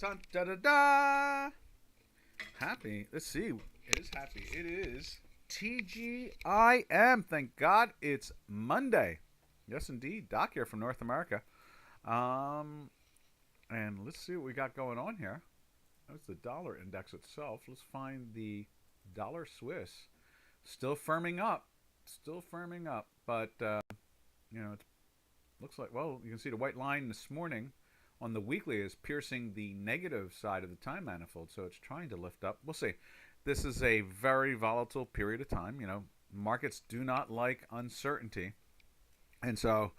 Dun, da, da, da. Happy. Let's see. It is happy. It is TGIM. Thank God it's Monday. Yes, indeed. Doc here from North America. Um, and let's see what we got going on here. That's the dollar index itself. Let's find the dollar Swiss. Still firming up. Still firming up. But, it looks like, well, you can see the white line this morning on the weekly is piercing the negative side of the time manifold. So it's trying to lift up. We'll see. This is a very volatile period of time. Markets do not like uncertainty. And so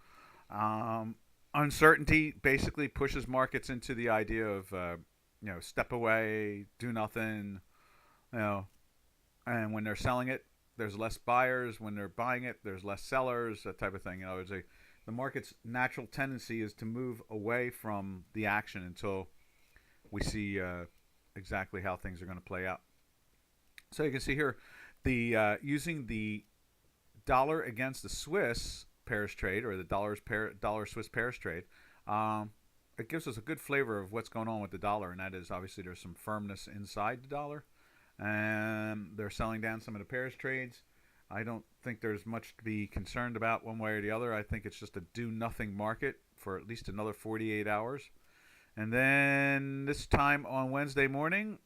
uncertainty basically pushes markets into the idea of, step away, do nothing, and when they're selling it, there's less buyers. When they're buying it, there's less sellers, that type of thing. The market's natural tendency is to move away from the action until we see exactly how things are going to play out. So you can see here, the using the dollar against the Swiss pairs trade, or the dollar Swiss pairs trade, it gives us a good flavor of what's going on with the dollar, and that is obviously there's some firmness inside the dollar, and they're selling down some of the pairs trades. I don't think there's much to be concerned about one way or the other. I think it's just a do-nothing market for at least another 48 hours. And then this time on Wednesday morning,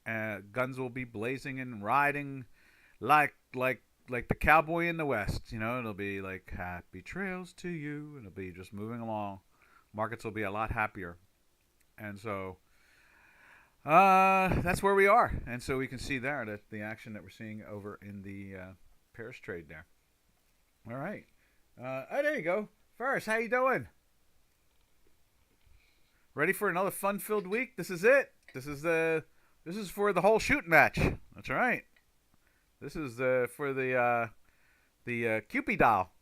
guns will be blazing and riding like the cowboy in the West. It'll be like happy trails to you. It'll be just moving along. Markets will be a lot happier. And so that's where we are. And so we can see there that the action that we're seeing over in the pairs trade there. All right. There you go. Ferris, how you doing? Ready for another fun-filled week? This is it. This is for the whole shooting match. That's right. This is for the Cupid doll.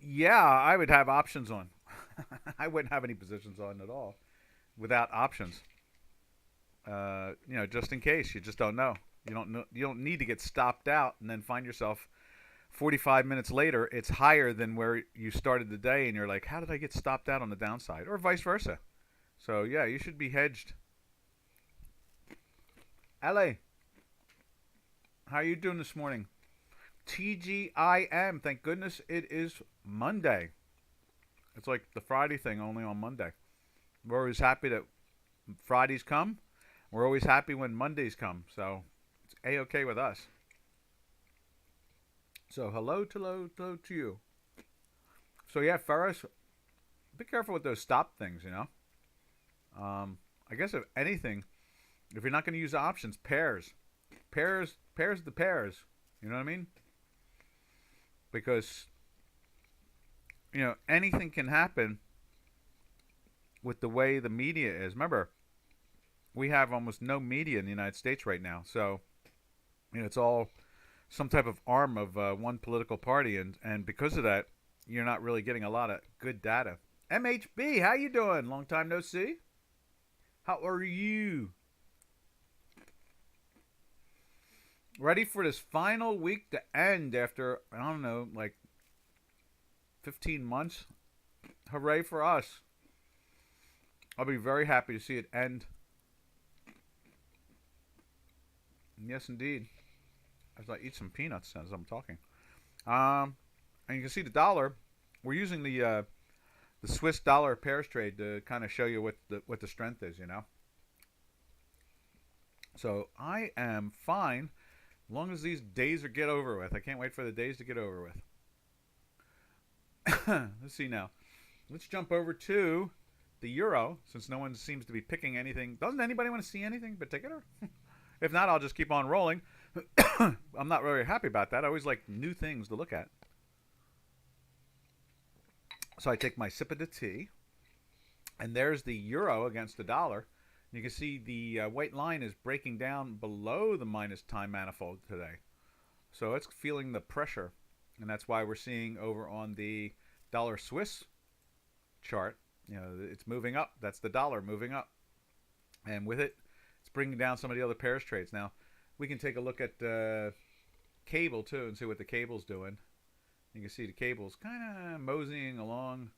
Yeah, I would have options on. I wouldn't have any positions on at all without options. Just in case. You just don't know. You don't need to get stopped out and then find yourself 45 minutes later it's higher than where you started the day, and you're like, how did I get stopped out on the downside, or vice versa. So yeah, you should be hedged. LA, how are you doing this morning? TGIM, thank goodness it is Monday. It's like the Friday thing, only on Monday. We're always happy that Fridays come. We're always happy when Mondays come. So it's A-okay with us. So hello to you. So yeah, Ferris, be careful with those stop things, I guess if anything, if you're not going to use options, pairs the pairs. You know what I mean? Because anything can happen with the way the media is. Remember, we have almost no media in the United States right now. So, it's all some type of arm of one political party. And because of that, you're not really getting a lot of good data. MHB, how you doing? Long time no see. How are you? Ready for this final week to end after, I don't know, like 15 months? Hooray for us. I'll be very happy to see it end. Yes, indeed. As I eat some peanuts as I'm talking. And you can see the dollar. We're using the Swiss dollar pairs trade to kind of show you what the strength is, So I am fine as long as these days are get over with. I can't wait for the days to get over with. Let's see now. Let's jump over to the euro, since no one seems to be picking anything. Doesn't anybody want to see anything in particular? If not, I'll just keep on rolling. I'm not really happy about that. I always like new things to look at. So I take my sip of the tea, and there's the euro against the dollar. You can see the white line is breaking down below the minus time manifold today. So it's feeling the pressure, and that's why we're seeing over on the dollar Swiss chart, it's moving up. That's the dollar moving up. And with it, it's bringing down some of the other pairs trades. Now, we can take a look at cable too and see what the cable's doing. You can see the cable's kind of moseying along.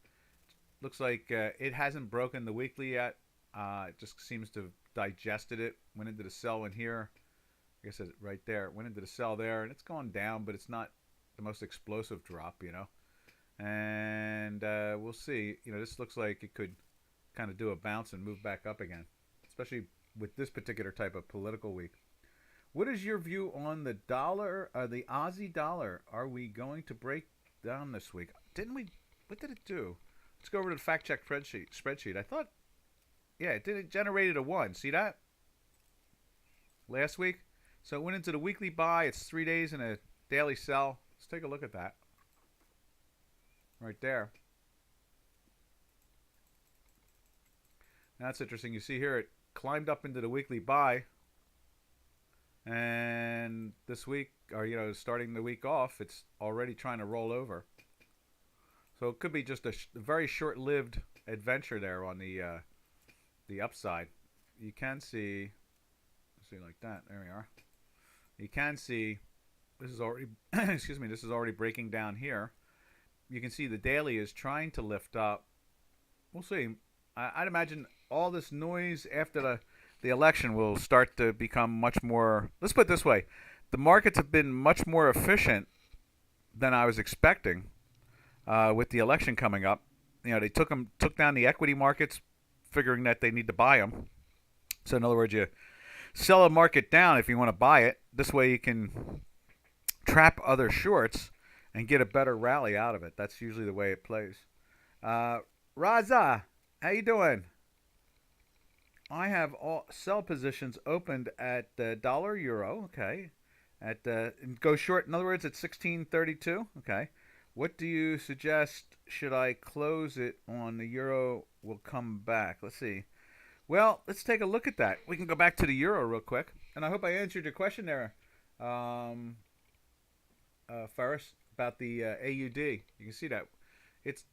Looks like it hasn't broken the weekly yet. It just seems to have digested it. Went into the sell in here. I guess it's right there. It went into the sell there, and it's gone down, but it's not the most explosive drop, you know. And we'll see. You know, this looks like it could kind of do a bounce and move back up again, especially with this particular type of political week. What is your view on the dollar, the Aussie dollar? Are we going to break down this week? Didn't we? What did it do? Let's go over to the fact check spreadsheet. I thought, yeah, it generated a 1. See that? Last week. So it went into the weekly buy. It's 3 days in a daily sell. Let's take a look at that. Right there. Now that's interesting. You see here it climbed up into the weekly buy. And this week, or you know, starting the week off, it's already trying to roll over. So it could be just a very short-lived adventure there on the upside. You can see, let's see like that. There we are. You can see this is already excuse me. This is already breaking down here. You can see the daily is trying to lift up. We'll see. I'd imagine all this noise after the election will start to become much more. Let's put it this way: the markets have been much more efficient than I was expecting. With the election coming up, you know, they took down the equity markets, figuring that they need to buy them. So in other words, you sell a market down if you want to buy it. This way you can trap other shorts and get a better rally out of it. That's usually the way it plays. Raza, how you doing? I have all sell positions opened at dollar euro. Okay, at go short. In other words, at 16.32. Okay. What do you suggest? Should I close it on the euro? Will come back. Let's see. Well, let's take a look at that. We can go back to the euro real quick. And I hope I answered your question there, Ferris, about the AUD. You can see that it's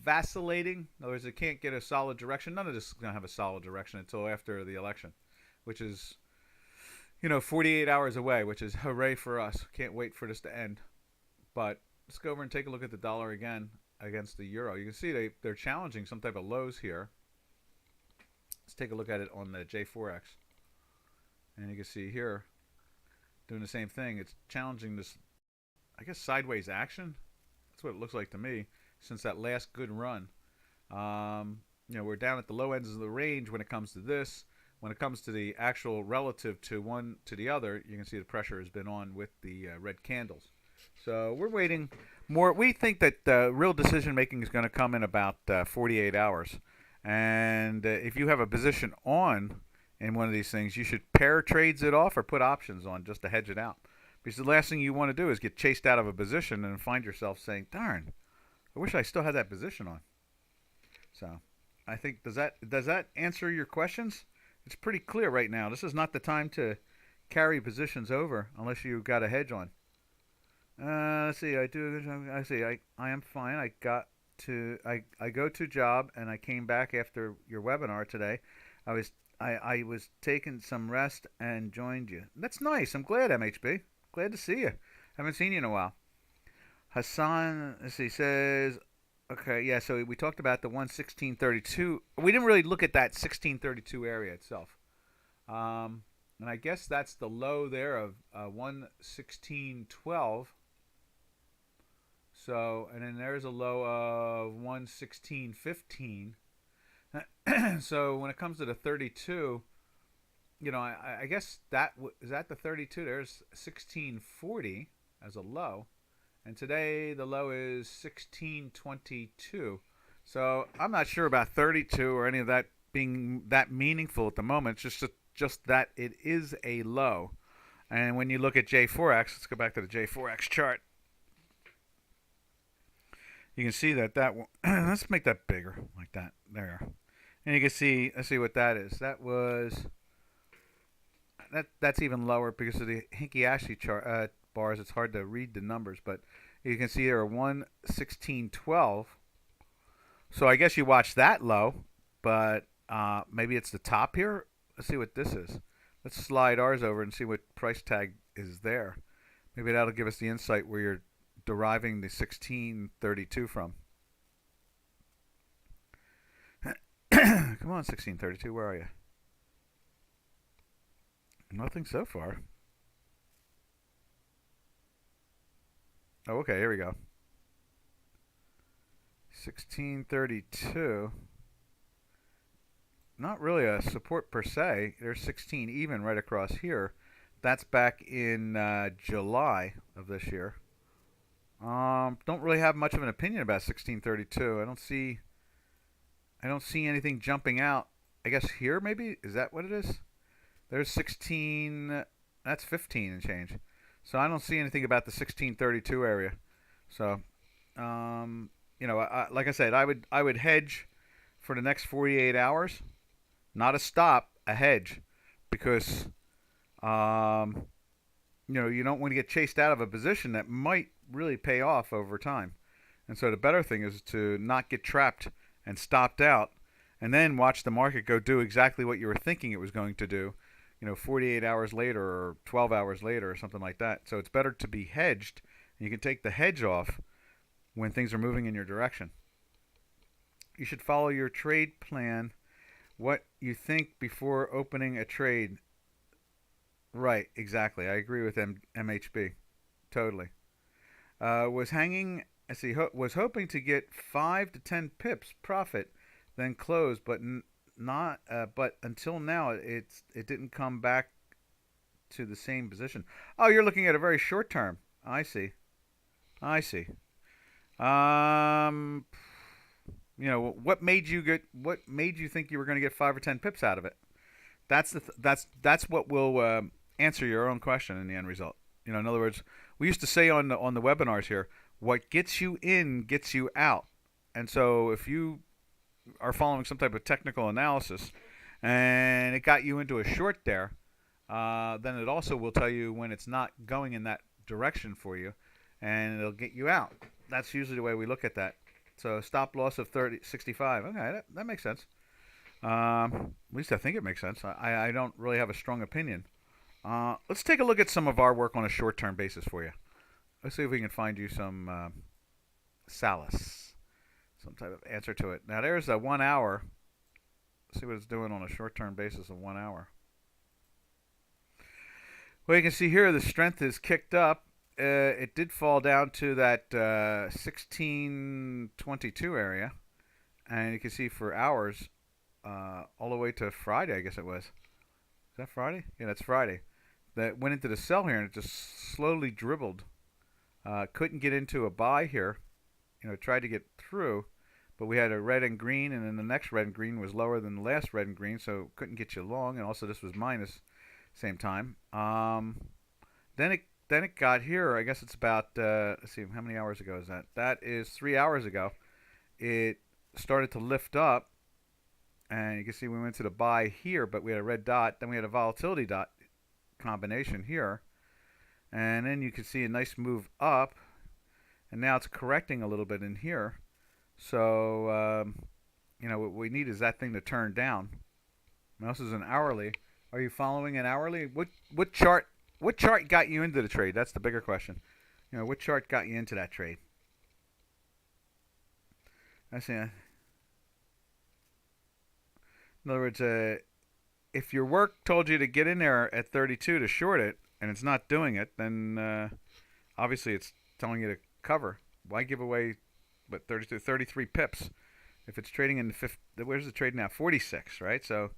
vacillating. In other words, it can't get a solid direction. None of this is going to have a solid direction until after the election, which is, you know, 48 hours away, which is hooray for us. Can't wait for this to end. But let's go over and take a look at the dollar again against the euro. You can see they're challenging some type of lows here. Let's take a look at it on the J4X. And you can see here, doing the same thing. It's challenging this, I guess, sideways action. That's what it looks like to me since that last good run. You know, we're down at the low ends of the range when it comes to this. When it comes to the actual relative to one to the other, you can see the pressure has been on with the red candles. So we're waiting more. We think that real decision making is going to come in about 48 hours. And if you have a position on in one of these things, you should pair trades it off or put options on just to hedge it out. Because the last thing you want to do is get chased out of a position and find yourself saying, darn, I wish I still had that position on. So I think, does that answer your questions? It's pretty clear right now. This is not the time to carry positions over unless you've got a hedge on. Let's see. I see. I am fine. I go to job and I came back after your webinar today. I was taking some rest and joined you. That's nice. I'm glad, MHB. Glad to see you. Haven't seen you in a while. Hassan, let's see, says, okay, yeah. So we talked about the 116.32. We didn't really look at that 16.32 area itself. And I guess that's the low there of 116.12. So, and then there's a low of 116.15. So when it comes to the 32, you know, I guess is that the 32. There's 16.40 as a low, and today the low is 16.22. So I'm not sure about 32 or any of that being that meaningful at the moment. It's just that it is a low. And when you look at J4X, let's go back to the J4X chart. You can see that let's make that bigger like that. There. And you can see, let's see what that is. That's even lower because of the Hinky-Ashley chart bars. It's hard to read the numbers, but you can see there are 116.12. So I guess you watch that low, but maybe it's the top here. Let's see what this is. Let's slide ours over and see what price tag is there. Maybe that'll give us the insight where you're deriving the 1632 from. Come on, 1632, where are you? Nothing so far. Oh, okay, here we go. 1632. Not really a support per se. There's 16 even right across here. That's back in July of this year. Don't really have much of an opinion about 1632. I don't see anything jumping out. I guess here maybe, is that what it is? There's 16. That's 15 and change. So I don't see anything about the 1632 area. So, like I said, I would hedge for the next 48 hours. Not a stop, a hedge, because you don't want to get chased out of a position that might really pay off over time. And so the better thing is to not get trapped and stopped out, and then watch the market go do exactly what you were thinking it was going to do, 48 hours later or 12 hours later or something like that. So it's better to be hedged, and you can take the hedge off when things are moving in your direction. You should follow your trade plan. What you think before opening a trade. Right, exactly. I agree with MHB. Totally. Was hoping to get 5 to 10 pips profit, then close, but but until now it didn't come back to the same position. Oh, you're looking at a very short term. I see. What made you think you were going to get 5 or 10 pips out of it? That's what will answer your own question in the end result. In other words, we used to say on the webinars here, what gets you in gets you out. And so if you are following some type of technical analysis and it got you into a short there, then it also will tell you when it's not going in that direction for you, and it'll get you out. That's usually the way we look at that. So stop loss of 65. Okay, that makes sense. At least I think it makes sense. I don't really have a strong opinion. Let's take a look at some of our work on a short-term basis for you. Let's see if we can find you some solace, some type of answer to it. Now there's a 1 hour. Let's see what it's doing on a short-term basis of 1 hour. Well, you can see here the strength is kicked up. It did fall down to that 1622 area, and you can see for hours all the way to Friday, I guess it was. Is that Friday? Yeah, that's Friday. That went into the sell here, and it just slowly dribbled. Couldn't get into a buy here. Tried to get through, but we had a red and green, and then the next red and green was lower than the last red and green, so couldn't get you long, and also this was minus same time. Then it got here. I guess it's about, let's see, how many hours ago is that? That is 3 hours ago. It started to lift up, and you can see we went to the buy here, but we had a red dot. Then we had a volatility dot combination here. And then you can see a nice move up, and now it's correcting a little bit in here. So, what we need is that thing to turn down. And this is an hourly. Are you following an hourly? What chart got you into the trade? That's the bigger question. What chart got you into that trade? I see. In other words, if your work told you to get in there at 32 to short it, and it's not doing it, then obviously it's telling you to cover. Why give away, 33 pips if it's trading in the fifth? Where's the trade now? 46, right? So,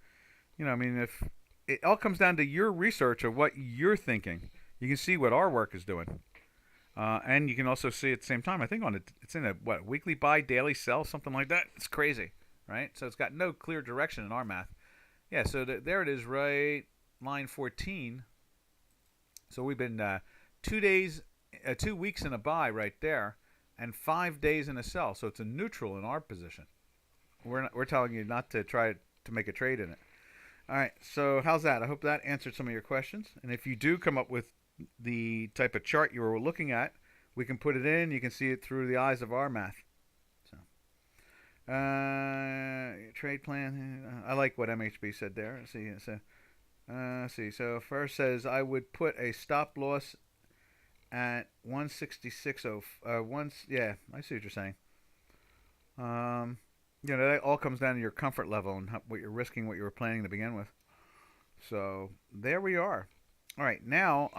if it all comes down to your research of what you're thinking. You can see what our work is doing. And you can also see at the same time, I think it's in a, weekly buy, daily sell, something like that. It's crazy, right? So it's got no clear direction in our math. Yeah, so there it is, right, line 14. So we've been 2 weeks in a buy right there, and 5 days in a sell. So it's a neutral in our position. We're telling you not to try to make a trade in it. All right, so how's that? I hope that answered some of your questions. And if you do come up with the type of chart you were looking at, we can put it in. You can see it through the eyes of our math. So, trade plan. I like what MHB said there. Let's see. So first says I would put a stop loss at 166. Yeah, I see what you're saying. That all comes down to your comfort level and what you're risking, what you were planning to begin with. So there we are. All right, now,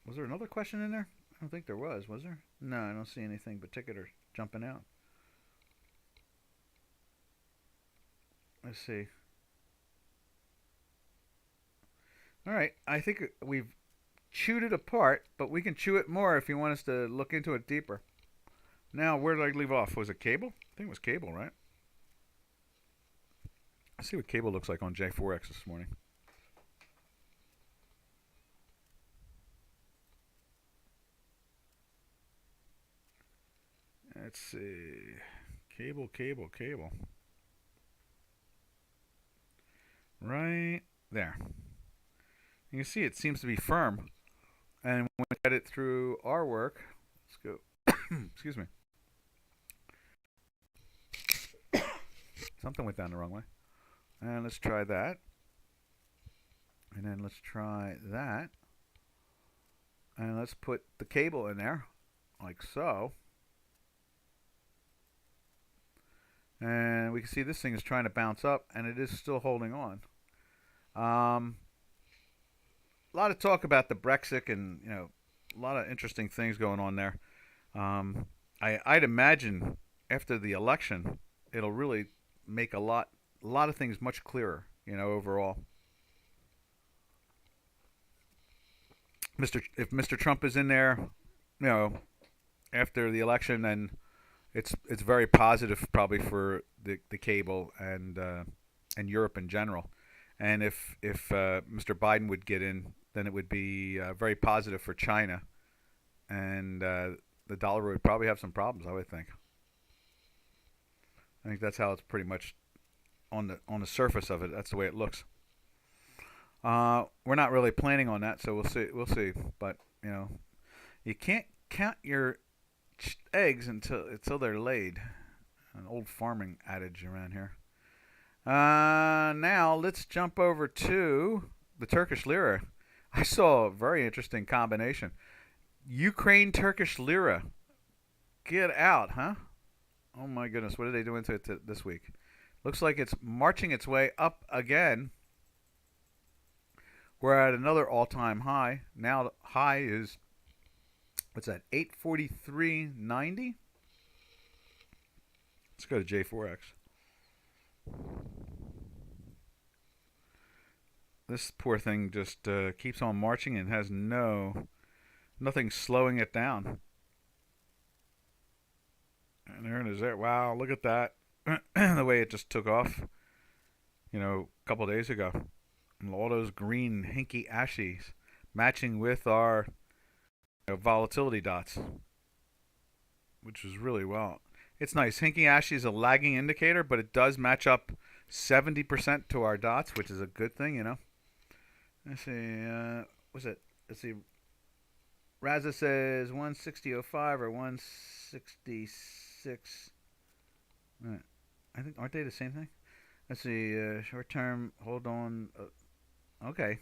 was there another question in there? I don't think there was. Was there? No, I don't see anything particular jumping out. Let's see. All right, I think we've chewed it apart, but we can chew it more if you want us to look into it deeper. Now, where did I leave off? Was it cable? I think it was cable, right? Let's see what cable looks like on J4X this morning. Let's see. Cable, cable, cable. Right there. You can see it seems to be firm. And when we get it through our work, let's go. Excuse me. Something went down the wrong way. And let's try that. And then let's try that. And let's put the cable in there, like so. And we can see this thing is trying to bounce up, and it is still holding on. A lot of talk about the Brexit, and a lot of interesting things going on there. I'd imagine after the election, it'll really make a lot of things much clearer. Overall. If Mr. Trump is in there, after the election, then it's very positive probably for the cable and Europe in general. And if Mr. Biden would get in, then it would be very positive for China, and the dollar would probably have some problems, I would think. I think that's how it's pretty much on the surface of it. That's the way it looks. We're not really planning on that, so we'll see. We'll see. But you can't count your eggs until they're laid. An old farming adage around here. Now let's jump over to the Turkish Lira. I saw a very interesting combination. Ukraine Turkish Lira. Get out, huh? Oh my goodness, what are they doing to it this week? Looks like it's marching its way up again. We're at another all-time high. Now the high is, what's that, 843.90? Let's go to J4X. This poor thing just keeps on marching and has nothing slowing it down. And there it is there. Wow, look at that. The way it just took off, a couple days ago. And all those green hinky ashes matching with our volatility dots, which is really well. It's nice. Hinky ashy is a lagging indicator, but it does match up 70% to our dots, which is a good thing, Let's see. What's it? Let's see. Raza says 160.05 or 166. I think, aren't they the same thing? Let's see. Short term. Hold on. Okay.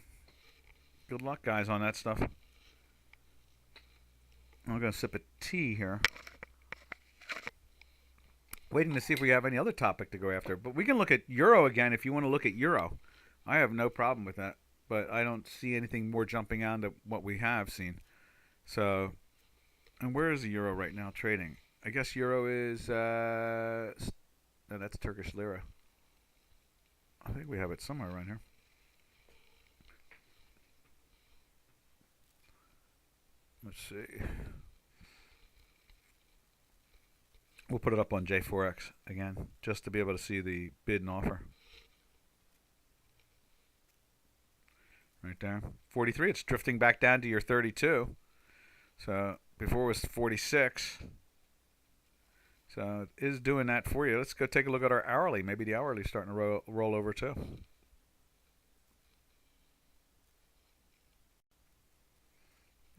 Good luck, guys, on that stuff. I'm going to sip a tea here. Waiting to see if we have any other topic to go after. But we can look at Euro again if you want to look at Euro. I have no problem with that. But I don't see anything more jumping out than what we have seen. So, and where is the Euro right now trading? I guess Euro is, no, that's Turkish Lira. I think we have it somewhere around here. Let's see. We'll put it up on J4X again, just to be able to see the bid and offer. Right there. 43, it's drifting back down to your 32. So before it was 46. So it is doing that for you. Let's go take a look at our hourly. Maybe the hourly is starting to roll over too.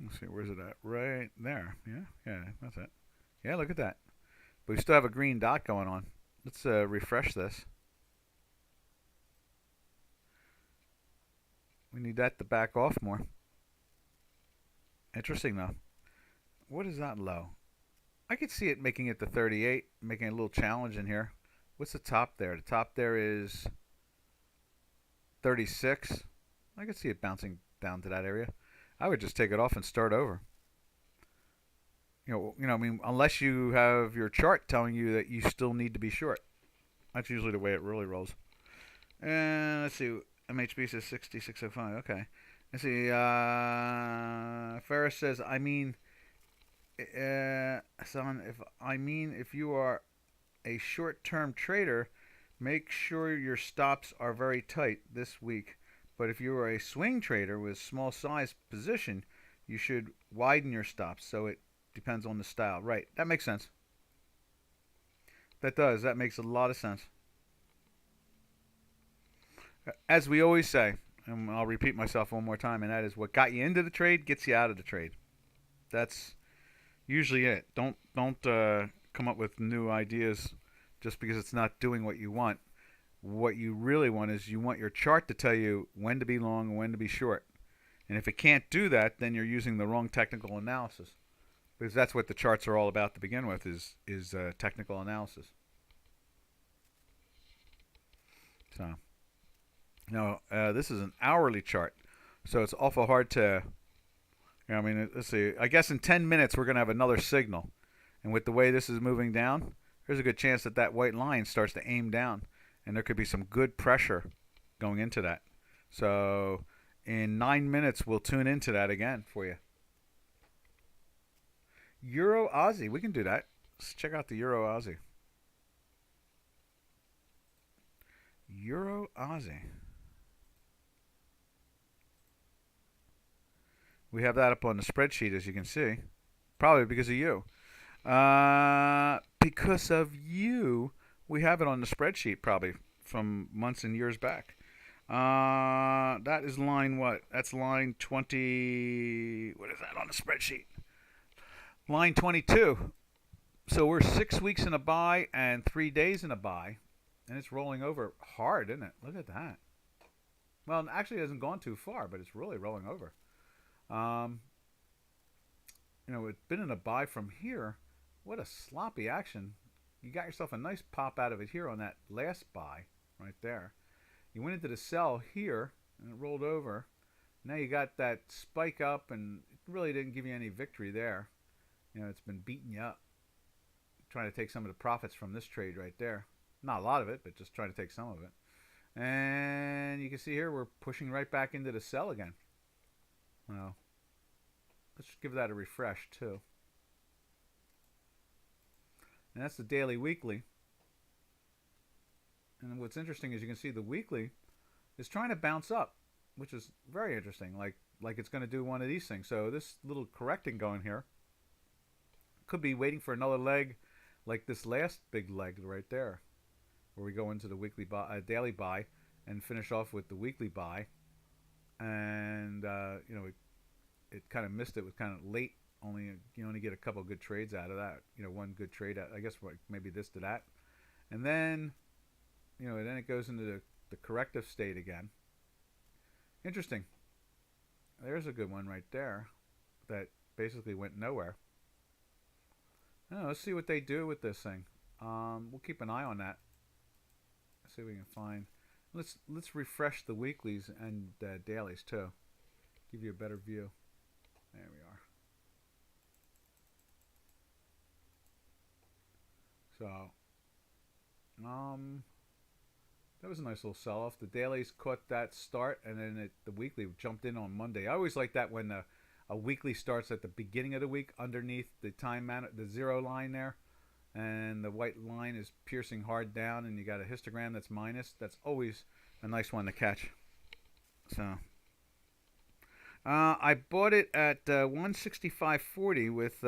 Let's see, where's it at? Right there. Yeah, that's it. Yeah, look at that. But we still have a green dot going on. Let's refresh this. We need that to back off more. Interesting though. What is that low? I could see it making it to 38, making a little challenge in here. What's the top there? The top there is 36. I could see it bouncing down to that area. I would just take it off and start over. I mean, unless you have your chart telling you that you still need to be short. That's usually the way it really rolls. And let's see, MHB says 6605. Okay. Let's see. Ferris says, I mean, son, if you are a short-term trader, make sure your stops are very tight this week. But if you are a swing trader with small size position, you should widen your stops. So it depends on the style. Right. That makes sense. That does. That makes a lot of sense. As we always say, and I'll repeat myself one more time, and that is what got you into the trade gets you out of the trade. That's usually it. Don't come up with new ideas just because it's not doing what you want. What you really want is you want your chart to tell you when to be long and when to be short. And if it can't do that, then you're using the wrong technical analysis. Because that's what the charts are all about to begin with, is technical analysis. So, this is an hourly chart, so it's awful hard to. I mean, let's see. I guess in 10 minutes we're going to have another signal, and with the way this is moving down, there's a good chance that that white line starts to aim down, and there could be some good pressure going into that. So, in 9 minutes we'll tune into that again for you. Euro Aussie, we can do that. Let's check out the Euro Aussie. Euro Aussie. We have that up on the spreadsheet, as you can see. Probably because of you. Because of you, we have it on the spreadsheet probably from months and years back. That is line what? That's line 20. What is that on the spreadsheet? Line 22. So we're 6 weeks in a buy and 3 days in a buy. And it's rolling over hard, isn't it? Look at that. Well, actually it hasn't gone too far, but it's really rolling over. It's been in a buy from here. What a sloppy action. You got yourself a nice pop out of it here on that last buy right there. You went into the sell here, and it rolled over. Now you got that spike up, and it really didn't give you any victory there. It's been beating you up. Trying to take some of the profits from this trade right there. Not a lot of it, but just trying to take some of it. And you can see here we're pushing right back into the sell again. Well, let's give that a refresh too. And that's the daily weekly. And what's interesting is you can see the weekly is trying to bounce up, which is very interesting. Like it's going to do one of these things. So this little correcting going here could be waiting for another leg, like this last big leg right there, where we go into the weekly buy, daily buy, and finish off with the weekly buy. And it kind of missed it. It was kind of late. You only get a couple of good trades out of that. One good trade out, I guess, maybe this to that, and then then it goes into the corrective state again. Interesting. There's a good one right there that basically went nowhere. Let's see what they do with this thing. We'll keep an eye on that. Let's see if we can find. Let's refresh the weeklies and dailies too. Give you a better view. There we are. So, that was a nice little sell-off. The dailies caught that start, and then the weekly jumped in on Monday. I always like that when a weekly starts at the beginning of the week underneath the the zero line there, and the white line is piercing hard down, and you got a histogram that's minus. That's always a nice one to catch. So I bought it at 165.40 with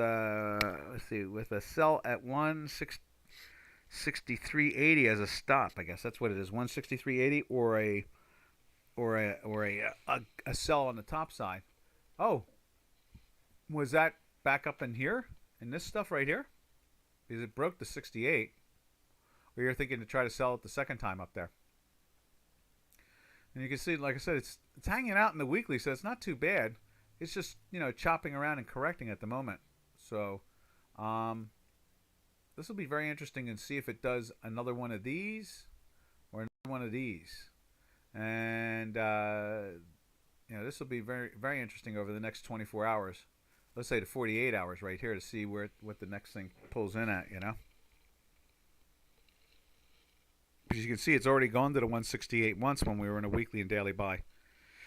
with a sell at 163.80 as a stop. I guess that's what it is. 163.80 or a sell on the top side. Oh, was that back up in here in this stuff right here? Because it broke the 68. Or you're thinking to try to sell it the second time up there. And you can see, like I said, it's hanging out in the weekly, so it's not too bad. it's just, you know, chopping around and correcting at the moment. So this will be very interesting and see if it does another one of these or another one of these. And you know, this will be very, very interesting over the next 24 hours. Let's say to 48 hours right here to see what the next thing pulls in at, you know. As you can see, it's already gone to the 168 once when we were in a weekly and daily buy.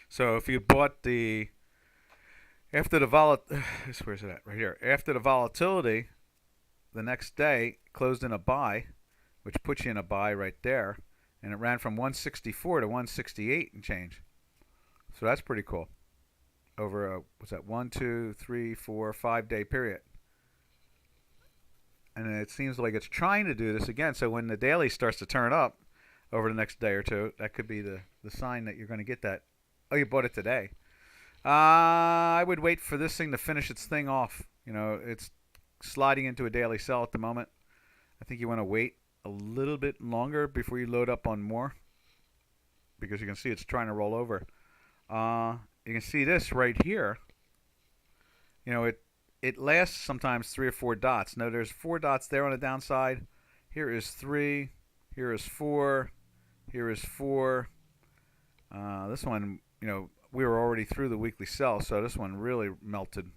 So if you bought the after the where's it at? Right here. After the volatility, the next day closed in a buy, which puts you in a buy right there, and it ran from 164 to 168 and change. So that's pretty cool. Over a what's that? 1, 2, 3, 4, 5 day period. And it seems like it's trying to do this again. So when the daily starts to turn up over the next day or two, that could be the sign that you're going to get that. Oh, you bought it today. I would wait for this thing to finish its thing off. You know, it's sliding into a daily sell at the moment. I think you want to wait a little bit longer before you load up on more, because you can see it's trying to roll over. You can see this right here. You know, it lasts sometimes 3 or 4 dots. Now there's 4 dots there on the downside. Here is 3. Here is 4. Here is 4. This one, you know, we were already through the weekly sell, so this one really melted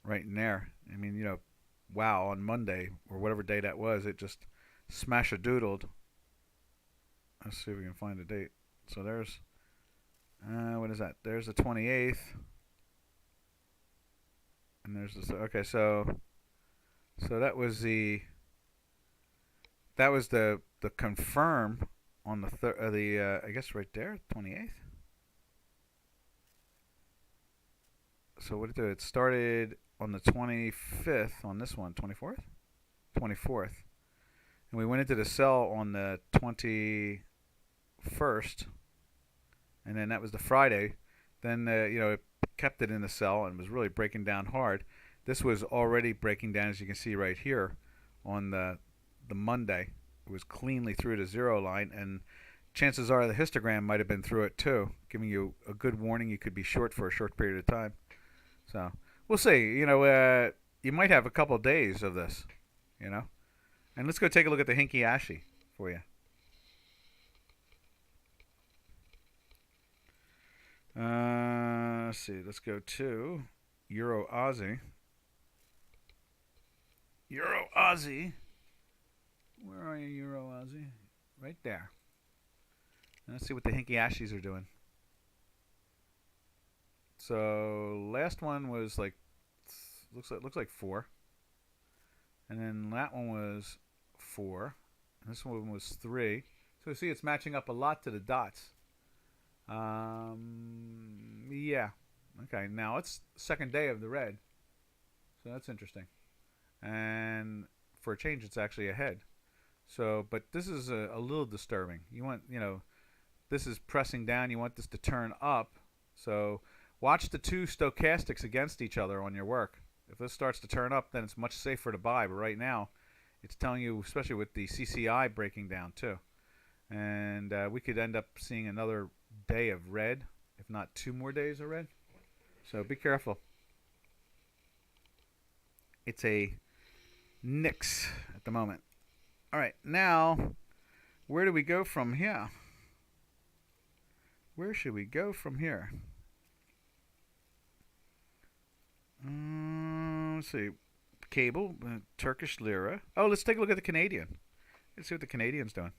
right in there. I mean, you know, wow, on Monday or whatever day that was, it just smash-a-doodled. Let's see if we can find the date. So there's, what is that? There's the 28th. And there's this, okay, so that was the confirm on the I guess right there, 28th. So what did it do? It started on the 25th on this one, 24th? 24th. And we went into the sell on the 21st. And then that was the Friday. Then, you know, it kept it in the sell and was really breaking down hard. This was already breaking down, as you can see right here, on the Monday. It was cleanly through the zero line, and chances are the histogram might have been through it too, giving you a good warning you could be short for a short period of time. So we'll see. You know, you might have a couple of days of this, you know. And let's go take a look at the Hinky Ashi for you. Let's see. Let's go to Euro Aussie. Euro Aussie. Where are you, Euro Aussie? Right there. And let's see what the Hinky Ashis are doing. So last one was like looks like 4, and then that one was 4, and this one was 3. So see, it's matching up a lot to the dots. Yeah. Okay. Now it's second day of the red, so that's interesting. And for a change, it's actually ahead. So, but this is a little disturbing. You want, you know, this is pressing down. You want this to turn up. So watch the 2 stochastics against each other on your work. If this starts to turn up, then it's much safer to buy. But right now, it's telling you, especially with the CCI breaking down too. And we could end up seeing another day of red, if not 2 more days of red. So be careful. It's a nix at the moment. All right, now, where do we go from here? Where should we go from here? Let's see. Cable, Turkish Lira. Oh, let's take a look at the Canadian. Let's see what the Canadian's doing.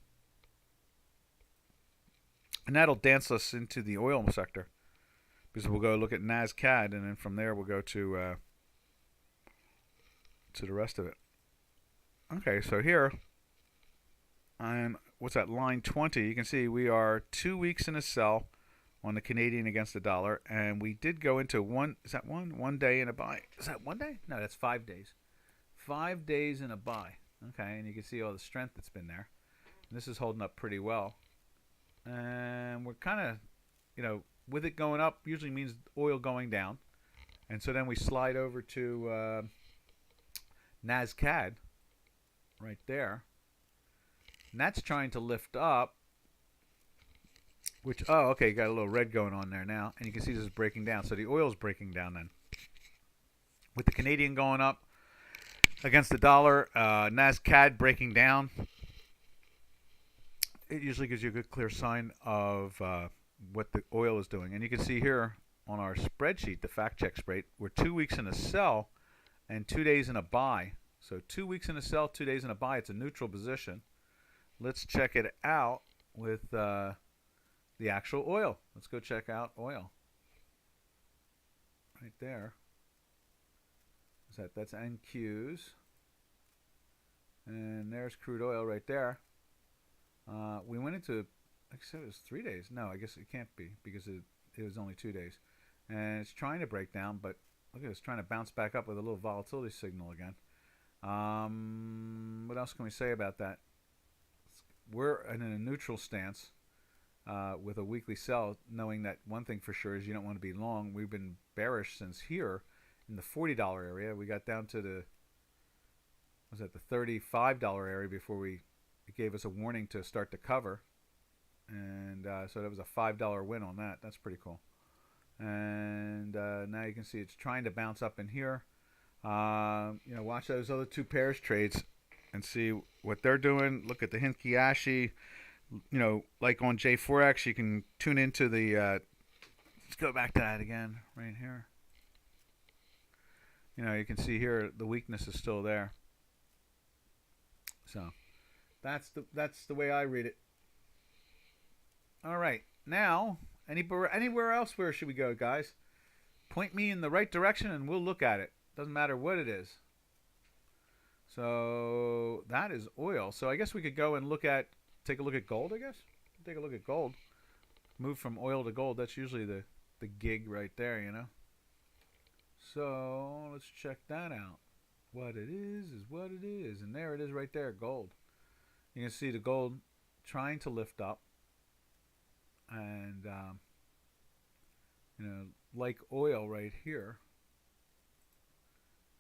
And that'll dance us into the oil sector, because we'll go look at NASCAD, and then from there we'll go to the rest of it. Okay, so here, on what's that, line 20, you can see we are 2 weeks in a sell on the Canadian against the dollar, and we did go into one day in a buy. Is that 1 day? No, that's 5 days. 5 days in a buy. Okay, and you can see all the strength that's been there. And this is holding up pretty well. And we're kind of, you know, with it going up usually means oil going down. And so then we slide over to NASCAD right there. And that's trying to lift up Which, oh, okay, you got a little red going on there now, and you can see this is breaking down. So the oil's breaking down then. With the Canadian going up against the dollar, NASCAD breaking down, it usually gives you a good clear sign of what the oil is doing. And you can see here on our spreadsheet, the fact check spreadsheet, we're 2 weeks in a sell and 2 days in a buy. So 2 weeks in a sell, 2 days in a buy. It's a neutral position. Let's check it out with the actual oil. Let's go check out oil. Right there. That's NQs. And there's crude oil right there. We went into, like I said, it was 3 days. No, I guess it can't be because it was only 2 days. And it's trying to break down, but look at it, it's trying to bounce back up with a little volatility signal again. What else can we say about that? We're in a neutral stance with a weekly sell, knowing that one thing for sure is you don't want to be long. We've been bearish since here in the $40 area. We got down to the, was that the $35 area before it gave us a warning to start to cover. And so that was a $5 win on that. That's pretty cool. And now you can see it's trying to bounce up in here. Watch those other two pairs trades and see what they're doing. Look at the Hinky Ashi. Like on J4X, you can tune into the. Let's go back to that again, right here. You can see here the weakness is still there. So that's the way I read it. All right, now anywhere else, where should we go, guys? Point me in the right direction, and we'll look at it. Doesn't matter what it is. So that is oil. So I guess we could go and take a look at gold. I guess take a look at gold. Move from oil to gold. That's usually the gig right there, So let's check that out. What it is what it is, and there it is right there, gold. You can see the gold trying to lift up, and like oil right here.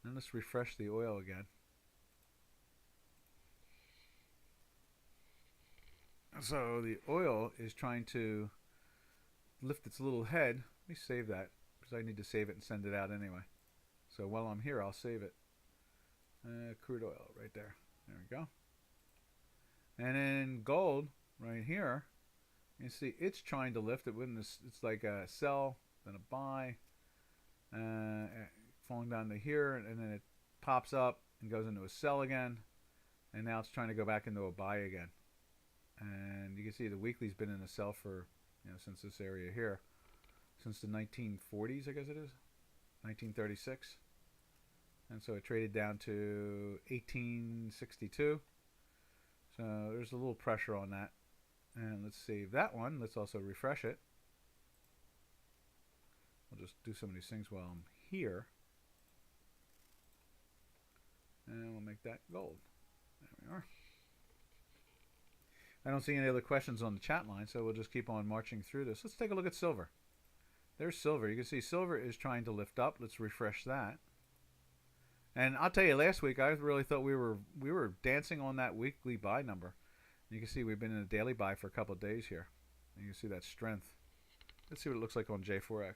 And let's refresh the oil again. So the oil is trying to lift its little head. Let me save that because I need to save it and send it out anyway. So while I'm here, I'll save it. Crude oil right there. There we go. And then gold right here. You see it's trying to lift it. It's like a sell, then a buy, falling down to here, and then it pops up and goes into a sell again. And now it's trying to go back into a buy again. And you can see the weekly's been in a sell for, since this area here, since the 1940s, I guess it is, 1936. And so it traded down to 1862. So there's a little pressure on that. And let's save that one. Let's also refresh it. I'll just do some of these things while I'm here. And we'll make that gold. There we are. I don't see any other questions on the chat line, so we'll just keep on marching through this. Let's take a look at silver. There's silver. You can see silver is trying to lift up. Let's refresh that. And I'll tell you, last week I really thought we were dancing on that weekly buy number. You can see we've been in a daily buy for a couple of days here. You can see that strength. Let's see what it looks like on J4X.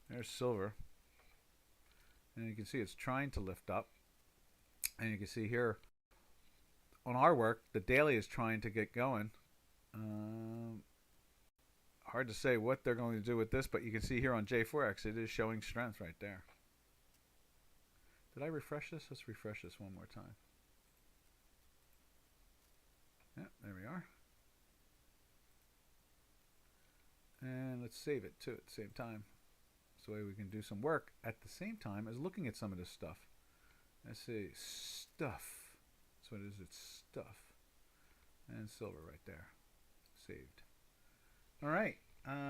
There's silver. And you can see it's trying to lift up. And you can see here on our work, the daily is trying to get going. Hard to say what they're going to do with this, but you can see here on J4X, it is showing strength right there. Did I refresh this? Let's refresh this one more time. Yeah, there we are. And let's save it too at the same time. So we can do some work at the same time as looking at some of this stuff. Let's see, stuff. That's what it is, it's stuff. And silver right there. Saved. All right,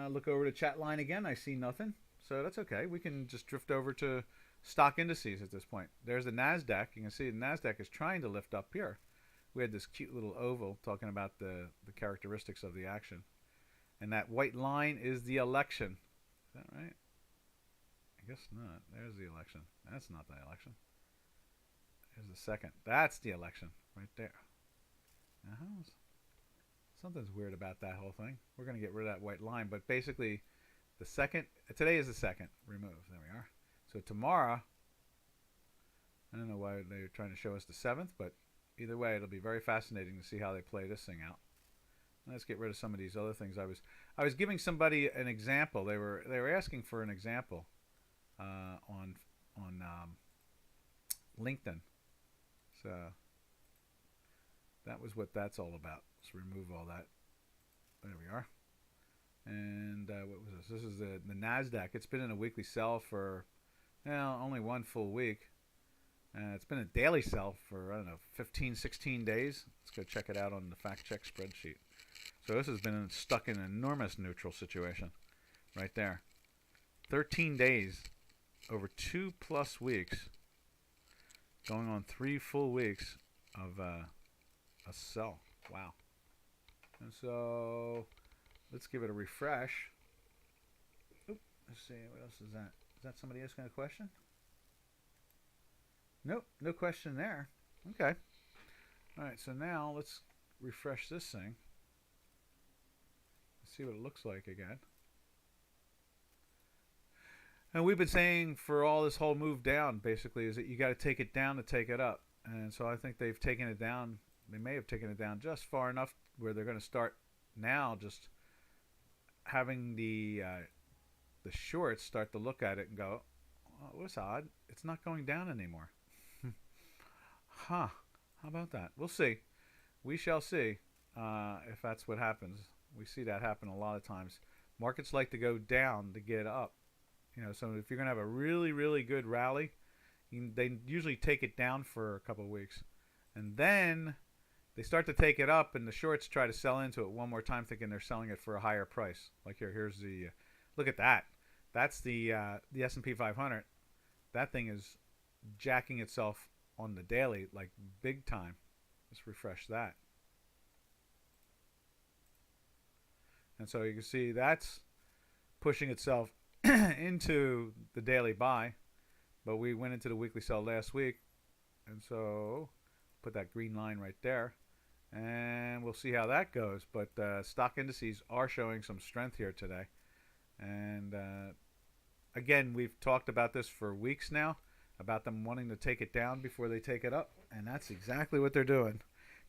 look over the chat line again. I see nothing, so that's okay. We can just drift over to stock indices at this point. There's the NASDAQ. You can see the NASDAQ is trying to lift up here. We had this cute little oval talking about the characteristics of the action. And that white line is the election. Is that right? I guess not. There's the election. That's not the election. There's the second. That's the election right there. Uh-huh. Something's weird about that whole thing. We're going to get rid of that white line, but basically the second, today is the second remove. There we are. So tomorrow, I don't know why they're trying to show us the 7th, but either way, it'll be very fascinating to see how they play this thing out. Let's get rid of some of these other things. I was giving somebody an example. They were asking for an example on LinkedIn. So that was what that's all about. Let's remove all that. There we are. And what was this? This is the NASDAQ. It's been in a weekly sell for only one full week. It's been a daily sell for, I don't know, 15, 16 days. Let's go check it out on the fact check spreadsheet. So this has been stuck in an enormous neutral situation right there. 13 days, over 2+ weeks, going on 3 full weeks of a sell. Wow. And so let's give it a refresh. Oop, let's see, what else is that? Is that somebody asking a question? Nope, no question there. Okay. All right, so now let's refresh this thing. Let's see what it looks like again. And we've been saying for all this whole move down, basically, is that you got to take it down to take it up. And so I think they've taken it down. They may have taken it down just far enough where they're going to start now just having the shorts start to look at it and go, oh, what's odd? It's not going down anymore. Huh. How about that? We'll see. We shall see if that's what happens. We see that happen a lot of times. Markets like to go down to get up. You know, so if you're going to have a really, really good rally, they usually take it down for a couple of weeks. And then they start to take it up, and the shorts try to sell into it one more time, thinking they're selling it for a higher price. Like here's the, look at that. That's the S&P 500. That thing is jacking itself on the daily, like big time. Let's refresh that. And so you can see that's pushing itself into the daily buy, but we went into the weekly sell last week, and so put that green line right there, and we'll see how that goes. But stock indices are showing some strength here today, and again, we've talked about this for weeks now, about them wanting to take it down before they take it up, and that's exactly what they're doing.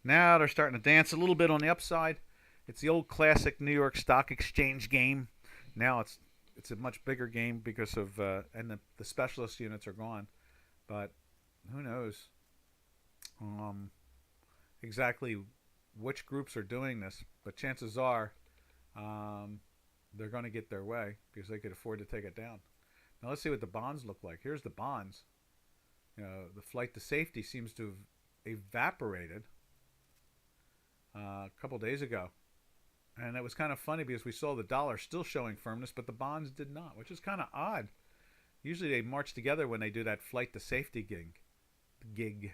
Now they're starting to dance a little bit on the upside. It's the old classic New York Stock Exchange game. Now it's a much bigger game because of and the specialist units are gone, but who knows exactly which groups are doing this, but chances are they're going to get their way because they could afford to take it down. Now let's see what the bonds look like. Here's the bonds. You know, the flight to safety seems to have evaporated a couple days ago. And it was kind of funny because we saw the dollar still showing firmness, but the bonds did not, which is kind of odd. Usually they march together when they do that flight to safety gig.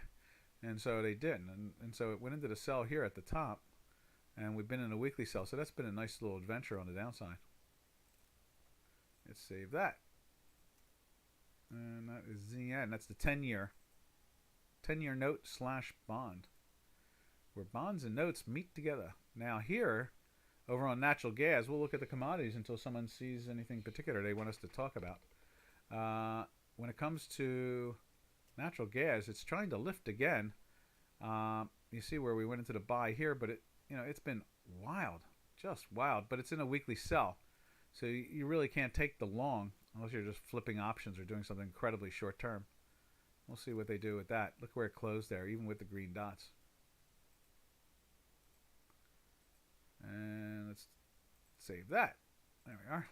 And so they didn't. And so it went into the sell here at the top, and we've been in a weekly sell. So that's been a nice little adventure on the downside. Let's save that. And that is the end. That's the 10-year note / bond, where bonds and notes meet together. Now here, over on natural gas, we'll look at the commodities until someone sees anything particular they want us to talk about. When it comes to natural gas, it's trying to lift again. You see where we went into the buy here, but it's been wild, just wild. But it's in a weekly sell, so you really can't take the long unless you're just flipping options or doing something incredibly short term. We'll see what they do with that. Look where it closed there, even with the green dots. And let's save that. There we are.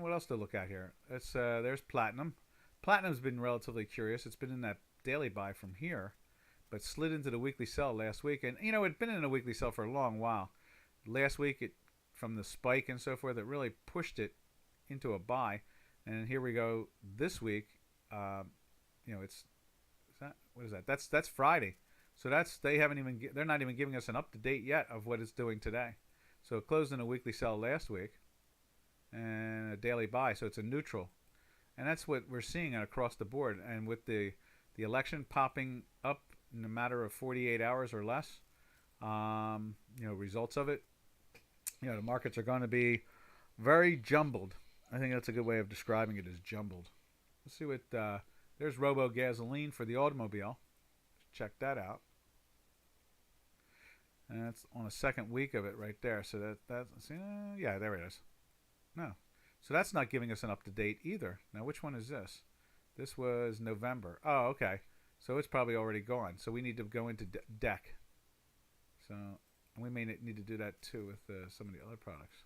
What else to look at here? There's platinum. Platinum's been relatively curious. It's been in that daily buy from here, but slid into the weekly sell last week. And it'd been in a weekly sell for a long while. Last week, from the spike and so forth, it really pushed it into a buy. And here we go this week. What is that? That's Friday. So they're not even giving us an up to date yet of what it's doing today. So it closed in a weekly sell last week and a daily buy. So it's a neutral, and that's what we're seeing across the board. And with the election popping up in a matter of 48 hours or less, results of it. The markets are going to be very jumbled. I think that's a good way of describing it, is jumbled. Let's see what there's Robo Gasoline for the automobile. Check that out. And that's on the second week of it right there. So yeah, there it is. No. So that's not giving us an up-to-date either. Now, which one is this? This was November. Oh, okay. So it's probably already gone. So we need to go into deck. So we may need to do that too with some of the other products.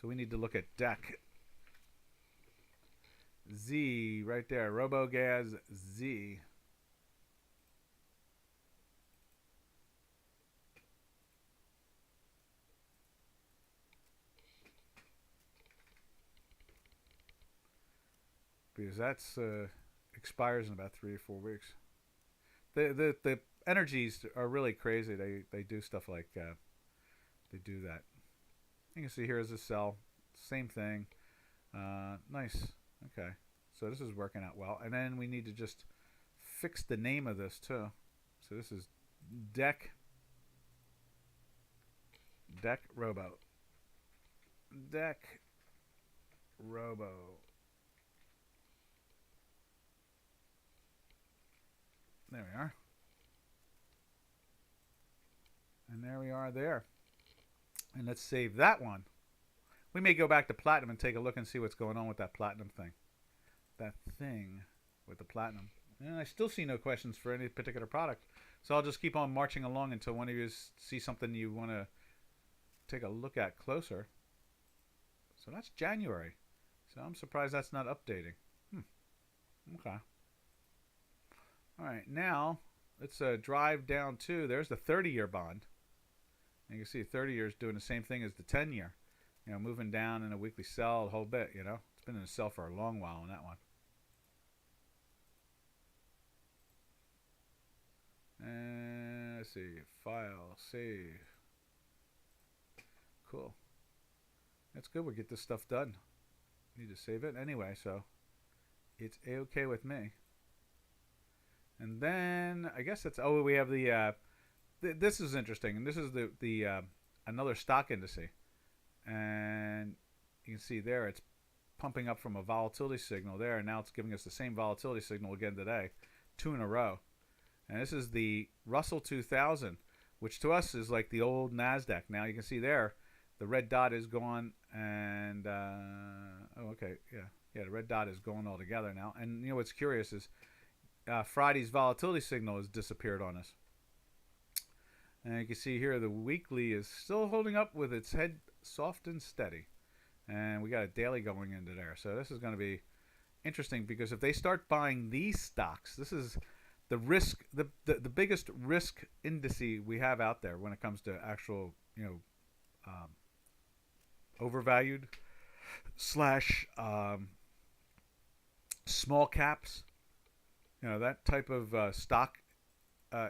So we need to look at deck. Z right there. RoboGaz Z. Because that's expires in about 3 or 4 weeks. The energies are really crazy. They do stuff like they do that. You can see here is a cell, same thing. Nice. Okay, so this is working out well. And then we need to just fix the name of this too. So this is Deck Robo. Deck Robo. There we are. And there we are there. And let's save that one. We may go back to platinum and take a look and see what's going on with that platinum thing. That thing with the platinum. And I still see no questions for any particular product. So I'll just keep on marching along until one of you see something you want to take a look at closer. So that's January. So I'm surprised that's not updating. Okay. All right, now let's drive down to, there's the 30-year bond. And you can see 30 years doing the same thing as the 10-year. Moving down in a weekly sell a whole bit, It's been in a sell for a long while on that one. And let's see, file, save. Cool. That's good, we'll get this stuff done. Need to save it anyway, so it's a-okay with me. And then I guess that's, we have the this is interesting, and this is the another stock indice, and you can see there it's pumping up from a volatility signal there, and now it's giving us the same volatility signal again today, 2 in a row. And this is the Russell 2000, which to us is like the old NASDAQ. Now you can see there the red dot is gone, and the red dot is gone altogether now. And what's curious is Friday's volatility signal has disappeared on us. And you can see here the weekly is still holding up with its head soft and steady. And we got a daily going into there. So this is going to be interesting, because if they start buying these stocks, this is the risk, the biggest risk indice we have out there when it comes to actual, overvalued slash small caps. That type of stock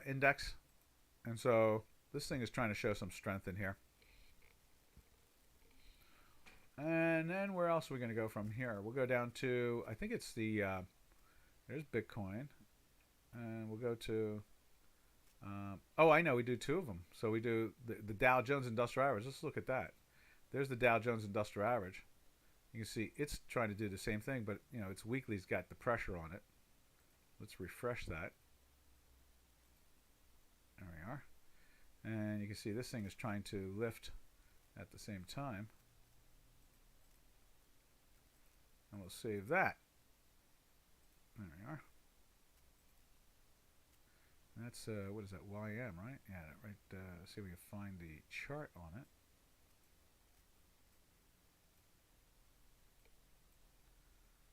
index. And so this thing is trying to show some strength in here. And then where else are we going to go from here? We'll go down to, I think it's the, there's Bitcoin. And we'll go to, I know, we do 2 of them. So we do the Dow Jones Industrial Average. Let's look at that. There's the Dow Jones Industrial Average. You can see it's trying to do the same thing, but, its weekly's got the pressure on it. Let's refresh that. There we are. And you can see this thing is trying to lift at the same time. And we'll save that. There we are. That's, what is that, YM, right? Yeah, right. Let's see if we can find the chart on it.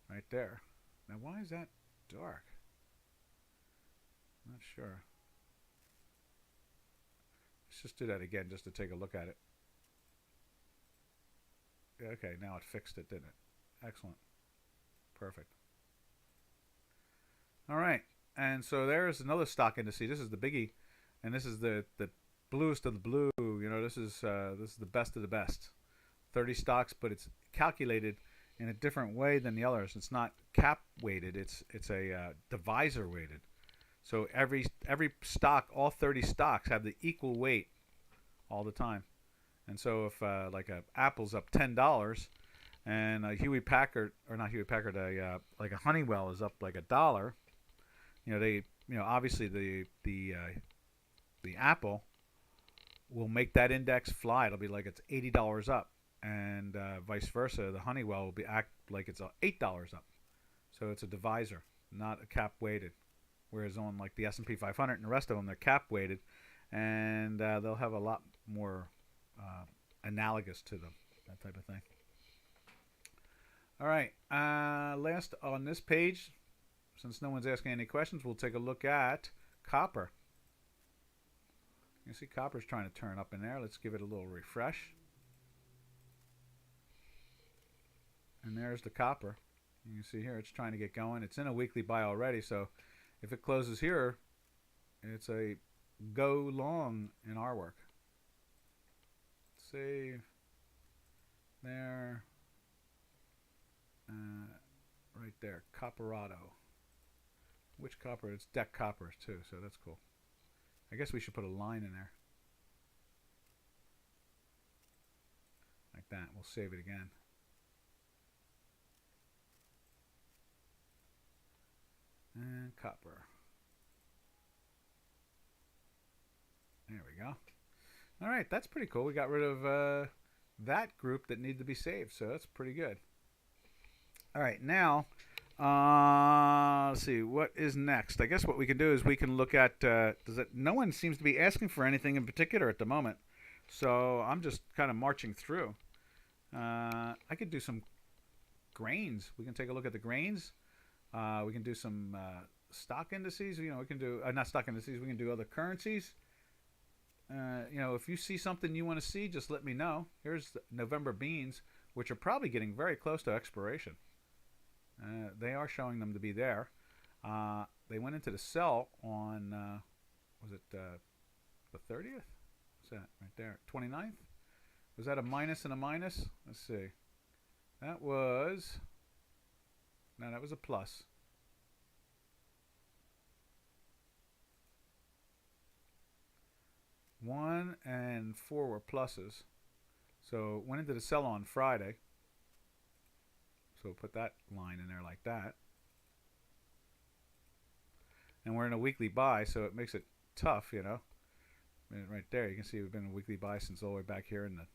Right there. Now, why is that dark? Not sure. Let's just do that again just to take a look at it. Okay, now it fixed it, didn't it? Excellent. Perfect. All right. And so there's another stock indice. This is the biggie, and this is the bluest of the blue. This is the best of the best. 30 stocks, but it's calculated in a different way than the others. It's not cap weighted. It's a divisor weighted. So every stock, all 30 stocks have the equal weight all the time. And so if like a Apple's up $10 and a Hewlett Packard, or not Hewlett Packard, like a Honeywell is up like $1, obviously the Apple will make that index fly. It'll be like it's $80 up, and vice versa. The Honeywell will be act like it's $8 up. So it's a divisor, not a cap weighted. Whereas on like the S&P 500 and the rest of them, they're cap weighted, and they'll have a lot more analogous to them, that type of thing. All right, last on this page, since no one's asking any questions, we'll take a look at copper. You see copper's trying to turn up in there. Let's give it a little refresh. And there's the copper. You can see here it's trying to get going. It's in a weekly buy already, so if it closes here, it's a go long in our work. Save there, right there, Copperado. Which copper? It's deck copper too, so that's cool. I guess we should put a line in there like that. We'll save it again. And copper. There we go. All right, that's pretty cool. We got rid of that group that needed to be saved, so that's pretty good. All right, now let's see what is next. I guess what we can do is we can look at no one seems to be asking for anything in particular at the moment, so I'm just kind of marching through. I could do some grains. We can take a look at the grains. We can do some stock indices. We can do not stock indices. We can do other currencies. If you see something you want to see, just let me know. Here's the November beans, which are probably getting very close to expiration. They are showing them to be there. They went into the sell on, was it the 30th? What's that right there? 29th? Was that a minus and a minus? Let's see. That was a plus. 1 and 4 were pluses. So went into the sell on Friday. So we'll put that line in there like that. And we're in a weekly buy, so it makes it tough, And right there, you can see we've been in a weekly buy since all the way back here in the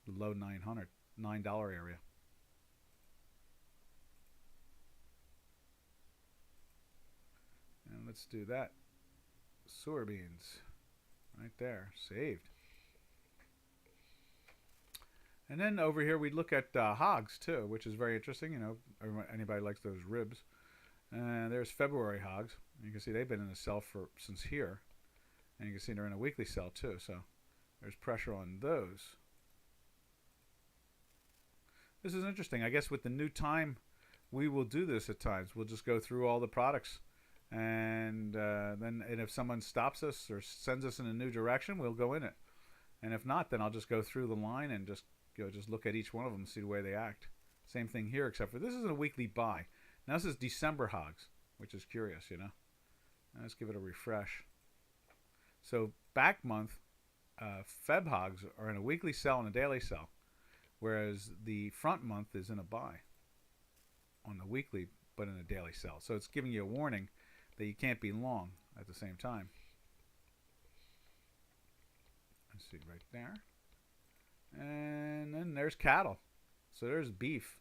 low $9 area. And let's do that. Soybeans. Right there. Saved. And then over here we look at hogs too, which is very interesting. Anybody likes those ribs. And there's February hogs. You can see they've been in a sell since here. And you can see they're in a weekly sell too. So there's pressure on those. This is interesting. I guess with the new time, we will do this at times. We'll just go through all the products. And then if someone stops us or sends us in a new direction, we'll go in it. And if not, then I'll just go through the line and just look at each one of them and see the way they act. Same thing here, except for this is a weekly buy. Now this is December hogs, which is curious, Let's give it a refresh. So back month, Feb hogs are in a weekly sell and a daily sell, whereas the front month is in a buy on the weekly, but in a daily sell. So it's giving you a warning that you can't be long at the same time. Let's see right there. And then there's cattle. So there's beef.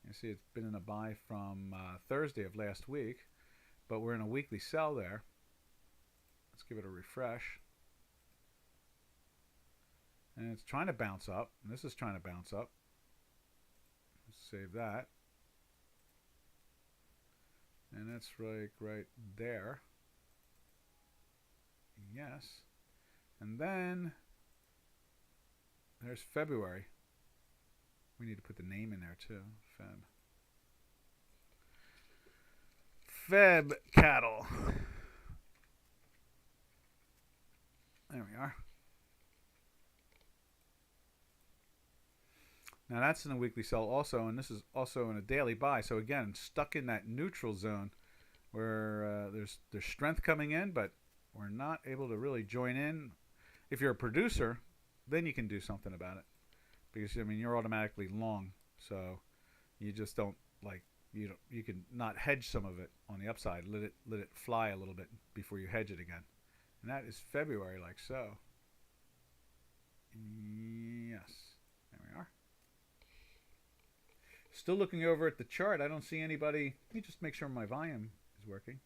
You see it's been in a buy from Thursday of last week, but we're in a weekly sell there. Let's give it a refresh. And it's trying to bounce up. And this is trying to bounce up. Let's save that. And that's right there. Yes. And then there's February. We need to put the name in there too. Feb cattle. There we are. Now that's in a weekly sell also, and this is also in a daily buy. So again, stuck in that neutral zone where there's strength coming in, but we're not able to really join in. If you're a producer, then you can do something about it. Because, I mean, you're automatically long, so you just don't, like, you can not hedge some of it on the upside. Let it fly a little bit before you hedge it again. And that is February, like so. Yes. There we are. Still looking over at the chart. I don't see anybody. Let me just make sure my volume is working.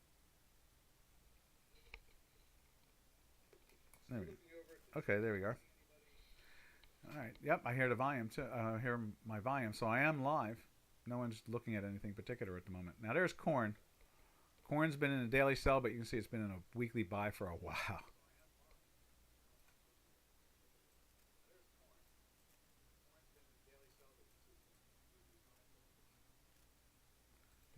There we go. Okay, there we go. All right. Yep, I hear the volume too. I hear my volume, so I am live. No one's looking at anything particular at the moment. Now there's corn. Corn's been in a daily sell, but you can see it's been in a weekly buy for a while.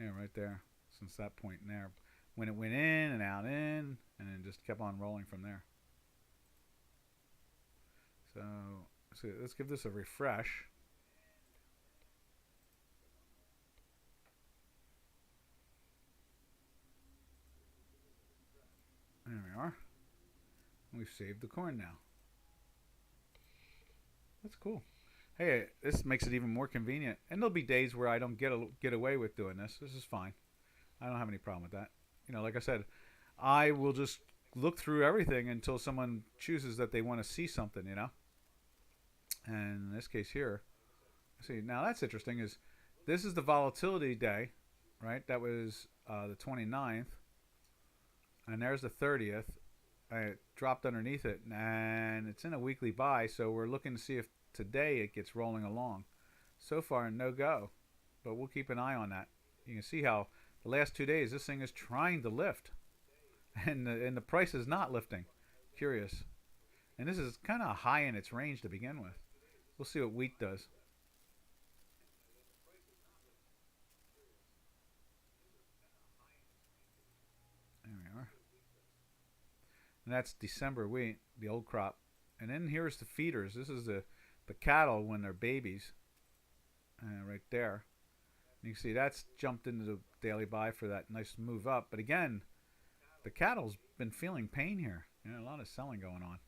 Yeah, right there. Since that point in there, when it went in and out, and then just kept on rolling from there. So let's give this a refresh. There we are. We've saved the corn now. That's cool. Hey, this makes it even more convenient. And there'll be days where I don't get away with doing this. This is fine. I don't have any problem with that. You know, like I said, I will just look through everything until someone chooses that they want to see something, you know. And in this case here, see, now that's interesting, is this is the volatility day, right? That was the 29th. And there's the 30th. I dropped underneath it, and it's in a weekly buy, so we're looking to see if today it gets rolling along. So far, no go, but we'll keep an eye on that. You can see how the last 2 days this thing is trying to lift, and the price is not lifting. Curious. And this is kind of high in its range to begin with. We'll see what wheat does. There we are. And that's December wheat, the old crop. And then here's the feeders. This is the cattle when they're babies. Right there. You can see that's jumped into the daily buy for that nice move up. But again, the cattle's been feeling pain here. You know, a lot of selling going on.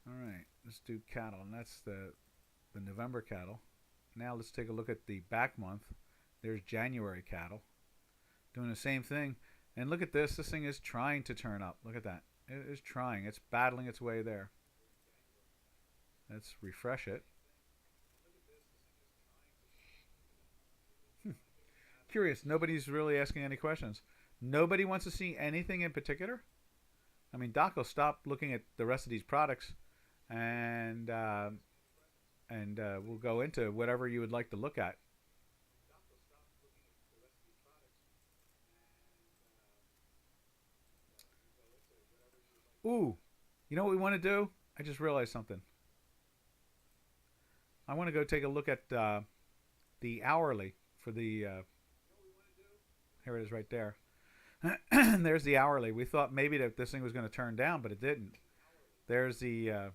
All right, let's do cattle, and that's the November cattle. Now let's take a look at the back month. There's January cattle. Doing the same thing. And look at this. This thing is trying to turn up. Look at that. It is trying. It's battling its way there. Let's refresh it. Curious. Nobody's really asking any questions. Nobody wants to see anything in particular? I mean, Doc will stop looking at the rest of these products, and we'll go into whatever you would like to look at. Ooh, you know what we want to do? I just realized something. I want to go take a look at the hourly for the. Here it is right there. There's the hourly. We thought maybe that this thing was going to turn down, but it didn't. There's the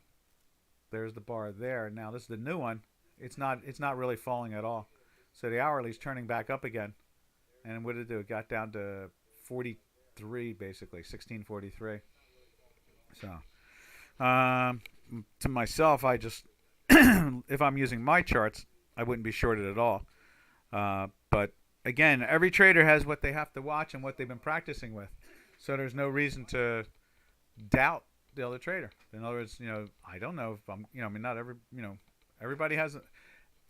bar there. Now this is the new one. It's not really falling at all. So the hourly's turning back up again. And what did it do? It got down to 43 basically, 1643. So, to myself, I just if I'm using my charts, I wouldn't be shorted at all. But again, every trader has what they have to watch and what they've been practicing with. So there's no reason to doubt the other trader. In other words, I don't know if I'm, I mean, not every, everybody has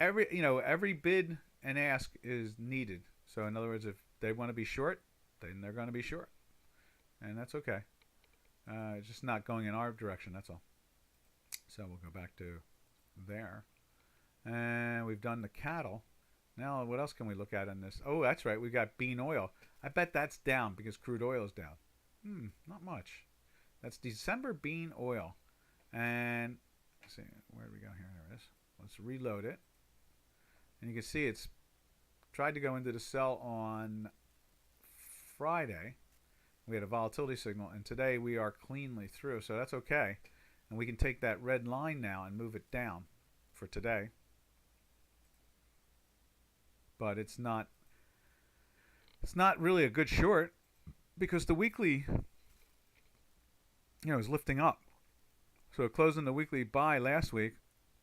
every bid and ask is needed. So in other words, if they want to be short, then they're going to be short, and that's okay. It's just not going in our direction. That's all. So we'll go back to there, and we've done the cattle. Now, what else can we look at in this? Oh, that's right. We got bean oil. I bet that's down because crude oil is down. Not much. That's December bean oil. And let's see, where do we go here? There it is. Let's reload it. And you can see it's tried to go into the sell on Friday. We had a volatility signal, and today we are cleanly through, so that's okay. And we can take that red line now and move it down for today. But it's not It's not really a good short because the weekly, is lifting up. So it closed in the weekly buy last week,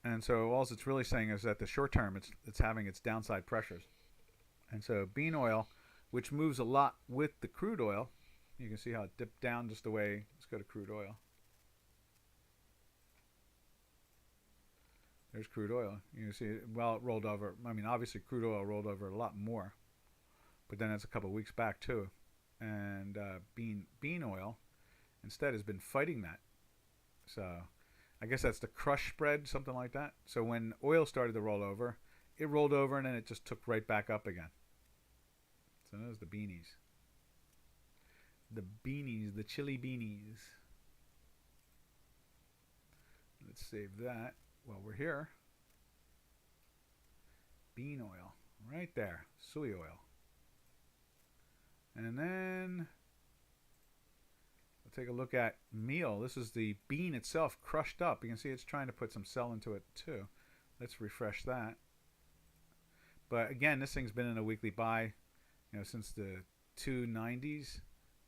and so all it's really saying is that the short term it's having its downside pressures. And so bean oil, which moves a lot with the crude oil, you can see how it dipped down just the way. Let's go to crude oil. There's crude oil. You can see, well, it rolled over. I mean, obviously crude oil rolled over a lot more, but then that's a couple of weeks back too. And bean oil instead has been fighting that. So I guess that's the crush spread, something like that. So when oil started to roll over, it rolled over and then it just took right back up again. So those are the beanies. The beanies, the chili beanies. Let's save that while we're here. Bean oil, right there, soy oil. And then we'll take a look at meal. This is the bean itself crushed up. You can see it's trying to put some cell into it too. Let's refresh that. But again, this thing's been in a weekly buy, since the 290s.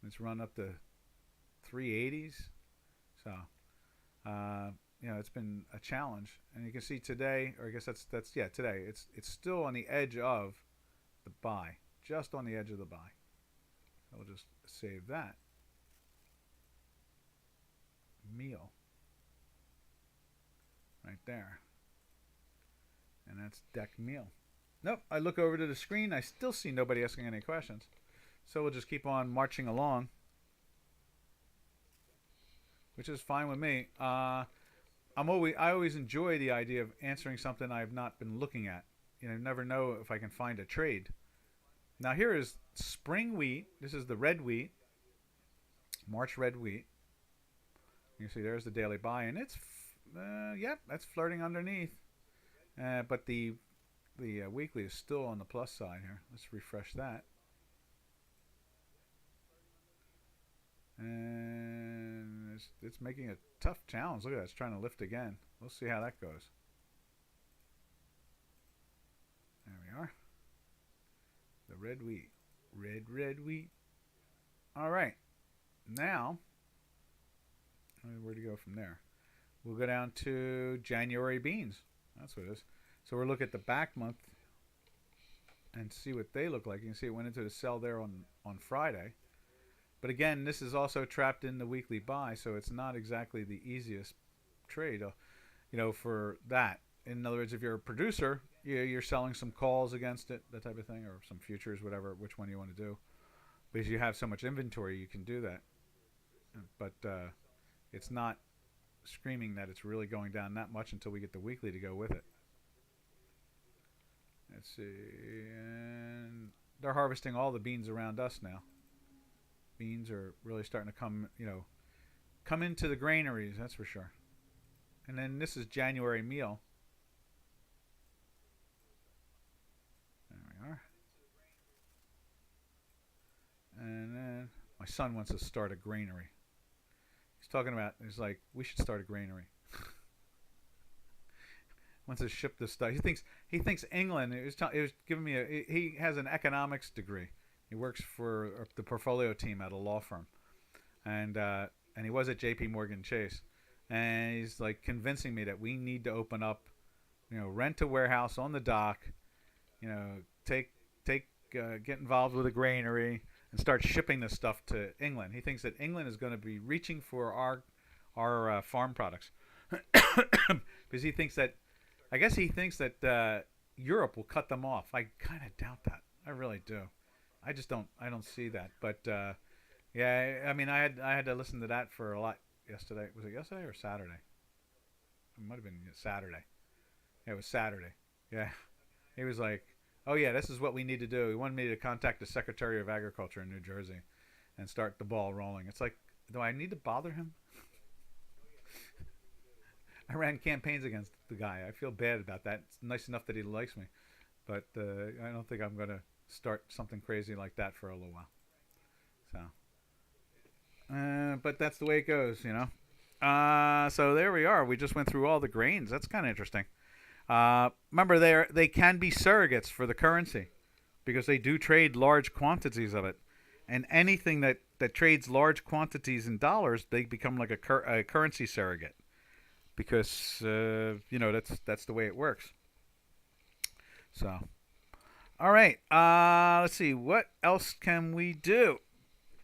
It's run up to 380s. So, it's been a challenge. And you can see today, or I guess that's today. It's still on the edge of the buy, just on the edge of the buy. I'll just save that. Meal. Right there. And that's deck meal. Nope, I look over to the screen. I still see nobody asking any questions. So we'll just keep on marching along, which is fine with me. I always enjoy the idea of answering something I've not been looking at. You never know if I can find a trade. Now here is spring wheat. This is the red wheat, March red wheat. You see there's the daily buy, and it's that's flirting underneath. But the weekly is still on the plus side here. Let's refresh that. And it's making a tough challenge. Look at that. It's trying to lift again. We'll see how that goes. There we are. The red wheat. Red wheat. All right. Now, where to go from there? We'll go down to January beans. That's what it is. So we'll look at the back month and see what they look like. You can see it went into the sell there on Friday. But again, this is also trapped in the weekly buy, so it's not exactly the easiest trade, for that. In other words, if you're a producer, you're selling some calls against it, that type of thing, or some futures, whatever, which one you want to do. Because you have so much inventory, you can do that. But it's not screaming that it's really going down that much until we get the weekly to go with it. Let's see. And they're harvesting all the beans around us now. Beans are really starting to come into the granaries, that's for sure. And then this is January meal. There we are. And then my son wants to start a granary. He's talking about, he's like, we should start a granary. Wants to ship this stuff. He thinks England. It was giving me he has an economics degree. He works for the portfolio team at a law firm, and he was at J.P. Morgan Chase, and he's like convincing me that we need to open up, rent a warehouse on the dock, get involved with a granary and start shipping this stuff to England. He thinks that England is going to be reaching for our farm products because he thinks that Europe will cut them off. I kind of doubt that. I really do. I don't see that. But yeah, I mean, I had to listen to that for a lot yesterday. Was it yesterday or Saturday? It might have been Saturday. Yeah, it was Saturday. Yeah. He was like, oh yeah, this is what we need to do. He wanted me to contact the Secretary of Agriculture in New Jersey and start the ball rolling. It's like, do I need to bother him? I ran campaigns against the guy. I feel bad about that. It's nice enough that he likes me, but I don't think I'm going to start something crazy like that for a little while. So, but that's the way it goes, So there we are. We just went through all the grains. That's kind of interesting. Remember, they can be surrogates for the currency, because they do trade large quantities of it. And anything that trades large quantities in dollars, they become like a currency surrogate, because that's the way it works. So, all right, let's see, what else can we do?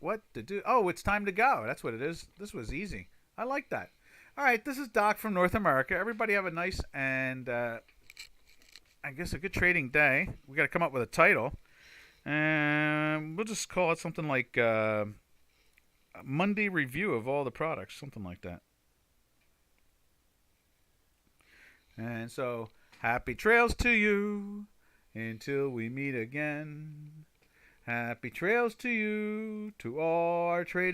What to do? Oh, it's time to go. That's what it is. This was easy. I like that. All right, this is Doc from North America. Everybody have a nice and I guess a good trading day. We got to come up with a title. And we'll just call it something like Monday review of all the products, something like that. And so, happy trails to you until we meet again. Happy trails to you, to all our trading.